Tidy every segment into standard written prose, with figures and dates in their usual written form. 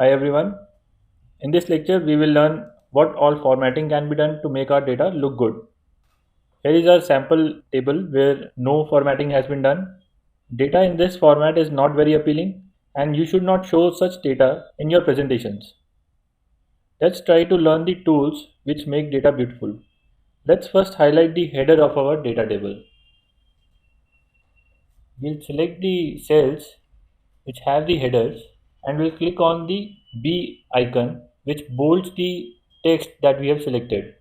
Hi everyone. In this lecture, we will learn what all formatting can be done to make our data look good. Here is our sample table where no formatting has been done. Data in this format is not very appealing and you should not show such data in your presentations. Let's try to learn the tools which make data beautiful. Let's first highlight the header of our data table. We'll select the cells which have the headers and we'll click on the B icon which bolds the text that we have selected.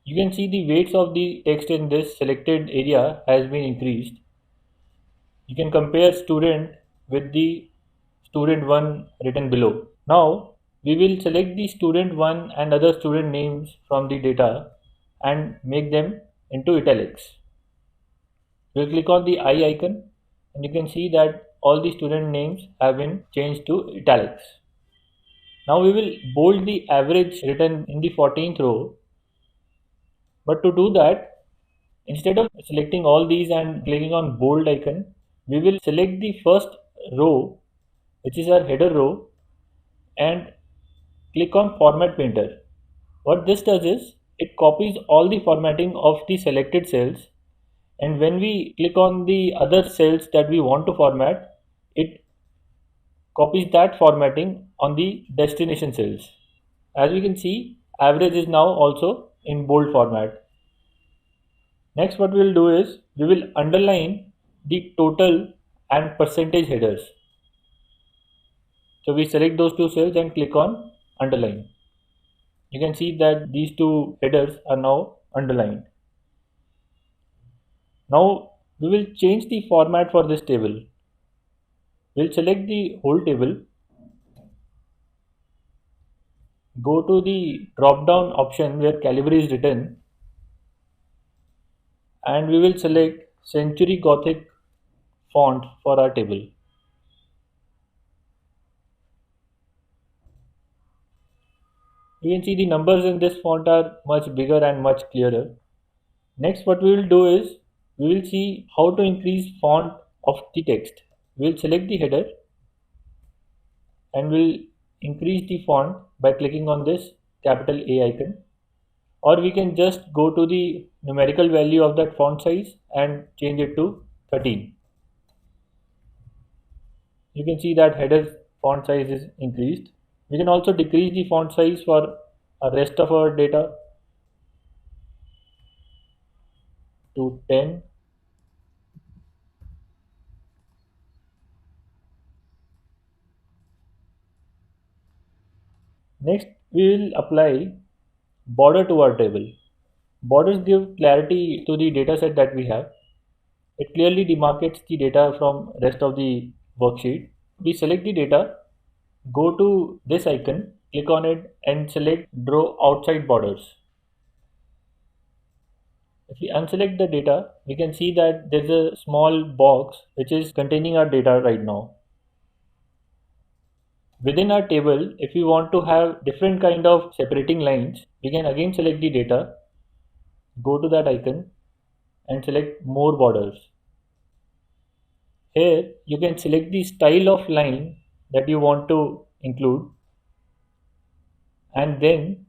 You can see the weights of the text in this selected area has been increased. You can compare student with the student 1 written below. Now we will select the student 1 and other student names from the data and make them into italics. We'll click on the I icon and you can see that all the student names have been changed to italics. Now we will bold the average written in the 14th row, but to do that, instead of selecting all these and clicking on bold icon, we will select the first row, which is our header row, and click on Format Painter. What this does is it copies all the formatting of the selected cells, and when we click on the other cells that we want to format, it copies that formatting on the destination cells. As we can see, average is now also in bold format. Next, what we will do is we will underline the total and percentage headers. So we select those two cells and click on underline. You can see that these two headers are now underlined. Now we will change the format for this table. We'll select the whole table, go to the drop down option where Calibri is written, and we will select Century Gothic font for our table. You can see the numbers in this font are much bigger and much clearer. Next, what we will do is we will see how to increase font of the text. We will select the header and we'll increase the font by clicking on this capital A icon, or we can just go to the numerical value of that font size and change it to 13. You can see that header font size is increased. We can also decrease the font size for the rest of our data to 10. Next, we will apply border to our table. Borders give clarity to the dataset that we have. It clearly demarcates the data from rest of the worksheet. We select the data, go to this icon, click on it and select draw outside borders. If we unselect the data, we can see that there's a small box which is containing our data right now. Within our table, if we want to have different kind of separating lines, we can again select the data, go to that icon and select more borders. Here you can select the style of line that you want to include, and then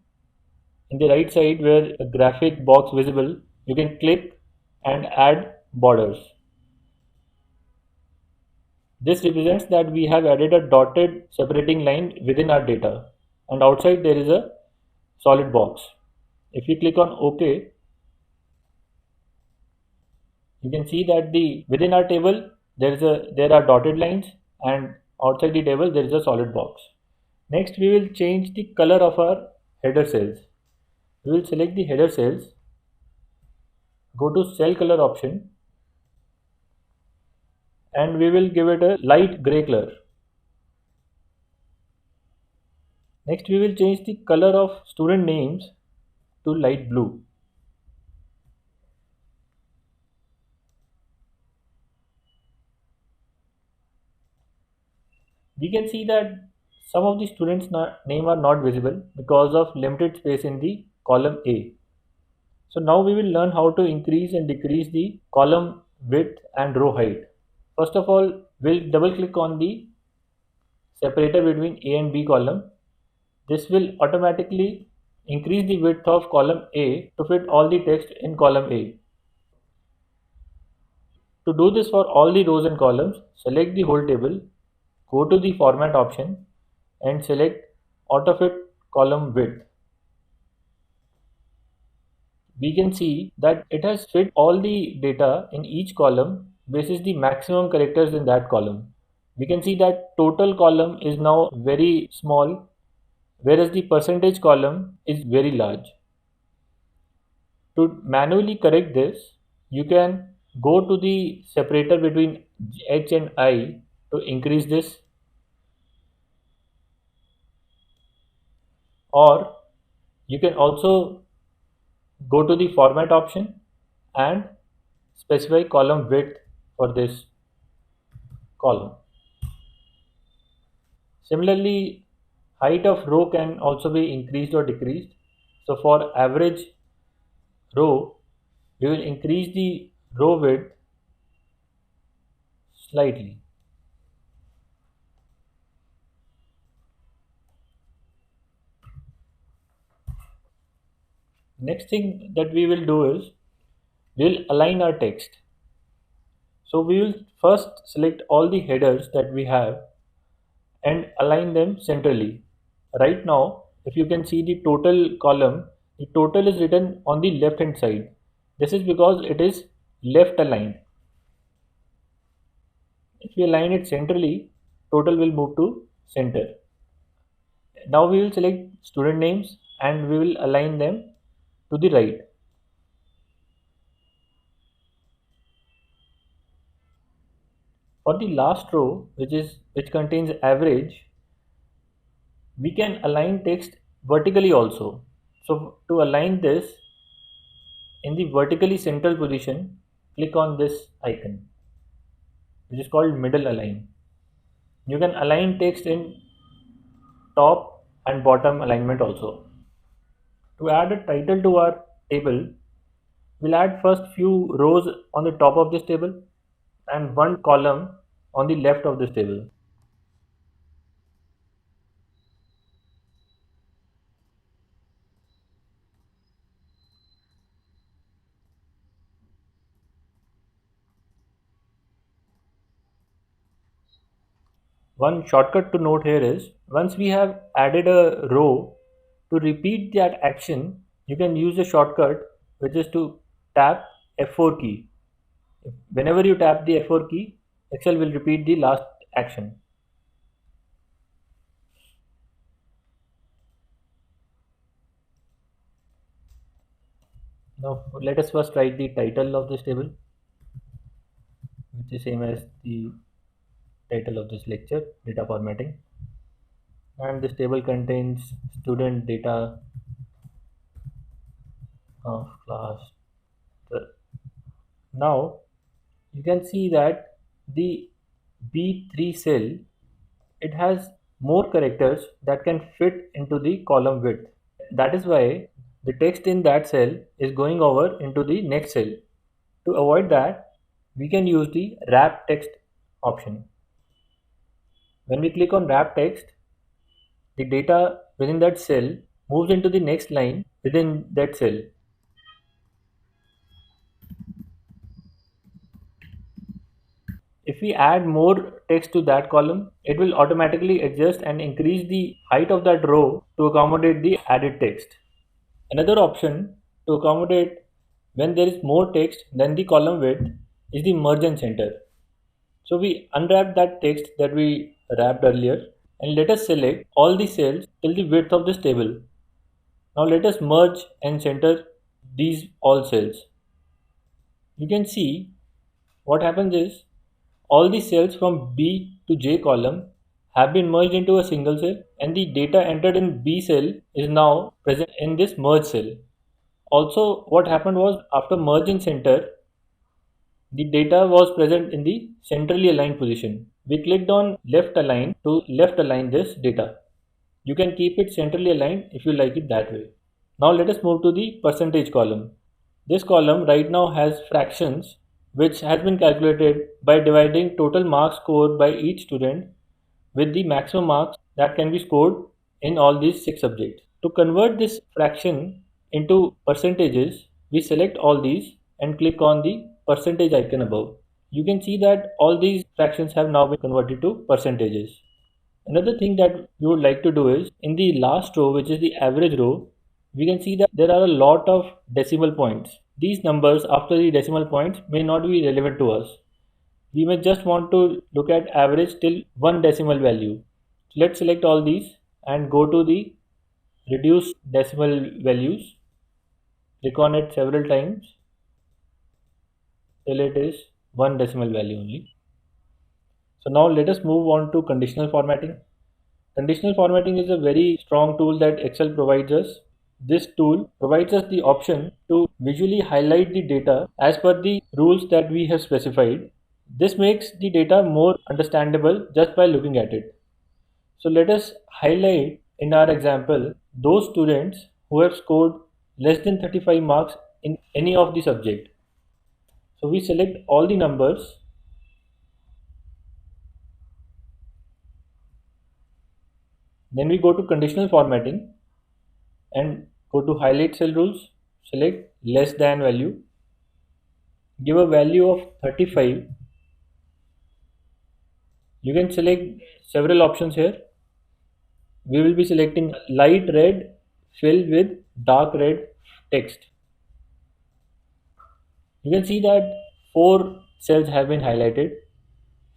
in the right side where a graphic box visible, you can click and add borders. This represents that we have added a dotted separating line within our data, and outside there is a solid box. If you click on OK, you can see that the within our table there are dotted lines, and outside the table there is a solid box. Next, we will change the color of our header cells. We will select the header cells, go to cell color option, and we will give it a light gray color. Next, we will change the color of student names to light blue. We can see that some of the students' name are not visible because of limited space in the column A. So now we will learn how to increase and decrease the column width and row height. First of all, we'll double click on the separator between A and B column. This will automatically increase the width of column A to fit all the text in column A. To do this for all the rows and columns, select the whole table, go to the format option and select AutoFit column width. We can see that it has fit all the data in each column basis the maximum characters in that column. We can see that total column is now very small, whereas the percentage column is very large. To manually correct this, you can go to the separator between H and I to increase this, or you can also go to the format option and specify column width for this column. Similarly, height of row can also be increased or decreased. So for average row, we will increase the row width slightly. Next thing that we will do is we'll align our text. So we will first select all the headers that we have and align them centrally. Right now, if you can see the total column, the total is written on the left hand side. This is because it is left aligned. If we align it centrally, total will move to center. Now we will select student names and we will align them to the right. For the last row, which contains average, we can align text vertically also. So to align this in the vertically central position, click on this icon, which is called middle align. You can align text in top and bottom alignment also. To add a title to our table, we'll add first few rows on the top of this table and one column on the left of this table. One shortcut to note here is once we have added a row, to repeat that action, you can use a shortcut which is to tap F4 key. Whenever you tap the F4 key, Excel will repeat the last action. Now let us first write the title of this table, which is same as the title of this lecture, data formatting. And this table contains student data of class 12. Now you can see that the B3 cell, it has more characters that can fit into the column width. That is why the text in that cell is going over into the next cell. To avoid that, we can use the wrap text option. When we click on wrap text, the data within that cell moves into the next line within that cell. If we add more text to that column, it will automatically adjust and increase the height of that row to accommodate the added text. Another option to accommodate when there is more text than the column width is the merge and center. So we unwrap that text that we wrapped earlier and let us select all the cells till the width of this table. Now let us merge and center these all cells. You can see what happens is all the cells from B to J column have been merged into a single cell and the data entered in B cell is now present in this merge cell. Also, what happened was after merge and center, the data was present in the centrally aligned position. We clicked on left align to left align this data. You can keep it centrally aligned if you like it that way. Now let us move to the percentage column. This column right now has fractions which has been calculated by dividing total marks scored by each student with the maximum marks that can be scored in all these 6 subjects. To convert this fraction into percentages, we select all these and click on the percentage icon above. You can see that all these fractions have now been converted to percentages. Another thing that we would like to do is in the last row, which is the average row, we can see that there are a lot of decimal points. These numbers after the decimal points may not be relevant to us. We may just want to look at average till one decimal value. Let's select all these and go to the reduce decimal values. Click on it several times till it is one decimal value only. So now let us move on to conditional formatting. Conditional formatting is a very strong tool that Excel provides us. This tool provides us the option to visually highlight the data as per the rules that we have specified. This makes the data more understandable just by looking at it. So let us highlight in our example those students who have scored less than 35 marks in any of the subject. So we select all the numbers. Then we go to conditional formatting and go to highlight cell rules, select less than value, give a value of 35. You can select several options here. We will be selecting light red filled with dark red text. You can see that 4 cells have been highlighted.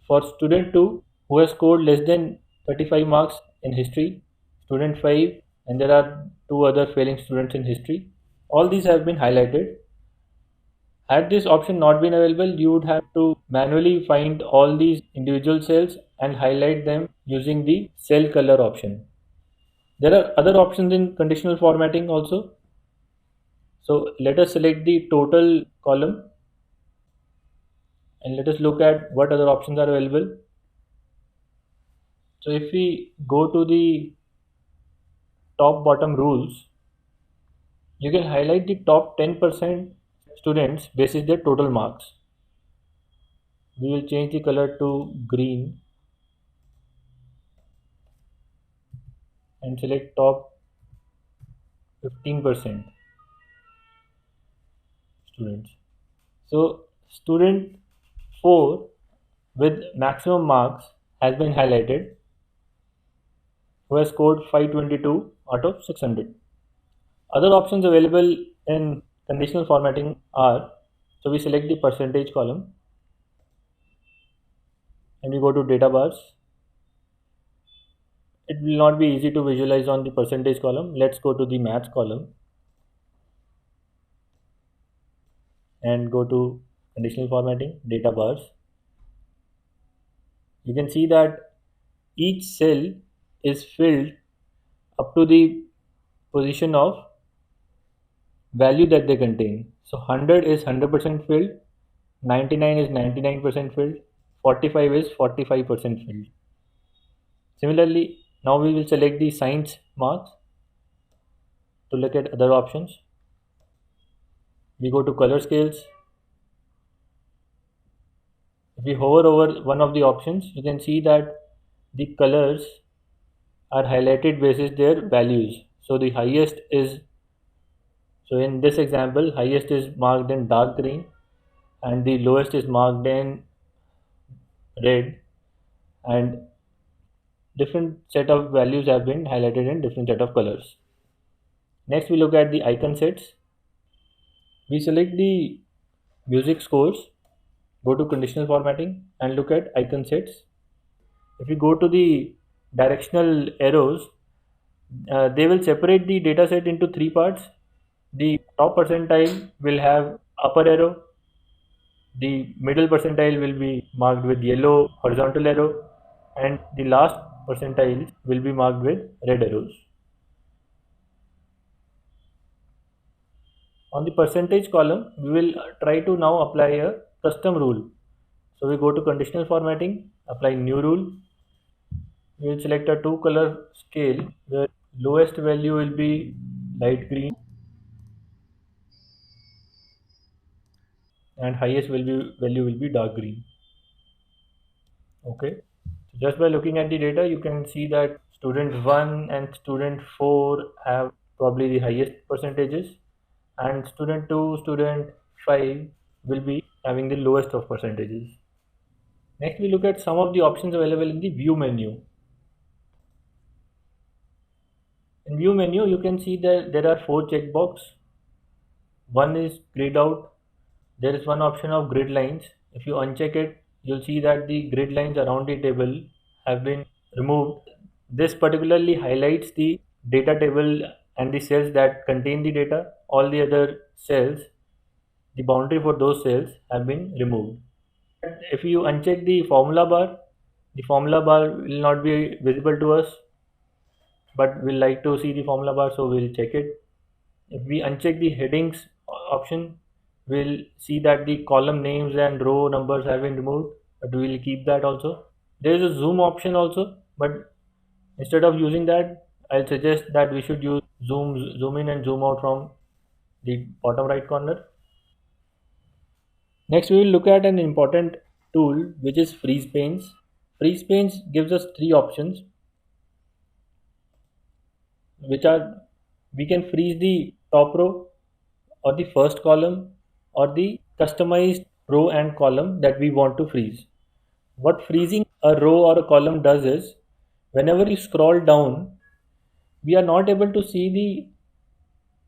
For student 2 who has scored less than 35 marks in history, student 5, and there are 2 other failing students in history. All these have been highlighted. Had this option not been available, you would have to manually find all these individual cells and highlight them using the cell color option. There are other options in conditional formatting also. So let us select the total column and let us look at what other options are available. So if we go to the top bottom rules, you can highlight the top 10% students basis their total marks. We will change the color to green and select top 15% students. So student 4 with maximum marks has been highlighted, who has scored 522 out of 600. Other options available in conditional formatting are, so we select the percentage column and we go to data bars. It will not be easy to visualize on the percentage column. Let's go to the maths column and go to conditional formatting, data bars. You can see that each cell is filled up to the position of value that they contain. So 100 is 100% filled, 99 is 99% filled, 45 is 45% filled. Similarly, now we will select the science marks to look at other options. We go to color scales. If we hover over one of the options, you can see that the colors are highlighted basis their values. So the highest is, so in this example, highest is marked in dark green and the lowest is marked in red, and different set of values have been highlighted in different set of colors. Next we look at the icon sets. We select the music scores, go to conditional formatting and look at icon sets. If we go to the directional arrows, they will separate the data set into 3 parts. The top percentile will have upper arrow, the middle percentile will be marked with yellow horizontal arrow, and the last percentile will be marked with red arrows. On the percentage column, we will try to now apply a custom rule. So we go to conditional formatting, apply new rule. We will select a 2 color scale where lowest value will be light green and highest value will be dark green. Okay. Just by looking at the data, you can see that student 1 and student 4 have probably the highest percentages, and student 2, student 5 will be having the lowest of percentages. Next, we look at some of the options available in the view menu. In view menu, you can see that there are 4 checkboxes. One is grayed out. There is one option of grid lines. If you uncheck it, you'll see that the grid lines around the table have been removed. This particularly highlights the data table and the cells that contain the data. All the other cells, the boundary for those cells have been removed. If you uncheck the formula bar will not be visible to us, but we'll like to see the formula bar, so we'll check it. If we uncheck the headings option, we'll see that the column names and row numbers have been removed, but we'll keep that also. There is a zoom option also, but instead of using that, I'll suggest that we should use zoom in and zoom out from the bottom right corner. Next, we will look at an important tool which is freeze panes. Freeze panes gives us three options, which are we can freeze the top row or the first column or the customized row and column that we want to freeze. What freezing a row or a column does is whenever you scroll down, we are not able to see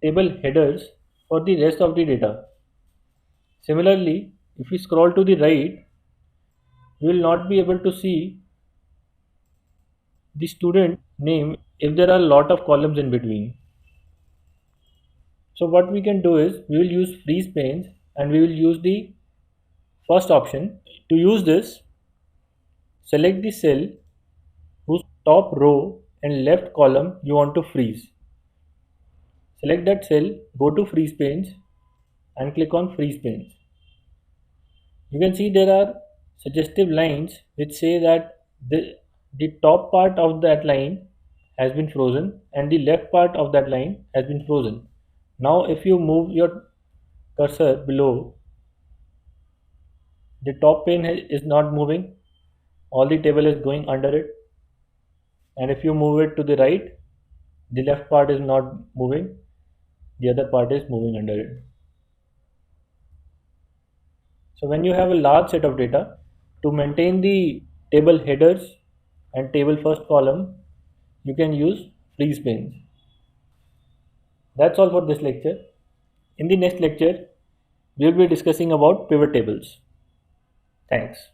the table headers for the rest of the data. Similarly, if we scroll to the right, we will not be able to see the student name if there are a lot of columns in between. So what we can do is we will use freeze panes and we will use the first option. To use this, select the cell whose top row and left column you want to freeze. Select that cell, go to freeze panes and click on freeze panes. You can see there are suggestive lines which say that the top part of that line has been frozen and the left part of that line has been frozen. Now if you move your cursor below, the top pane is not moving, all the table is going under it, and if you move it to the right, the left part is not moving, the other part is moving under it. So when you have a large set of data, to maintain the table headers and table first column, you can use freeze panes. That's all for this lecture. In the next lecture, we will be discussing about pivot tables. Thanks.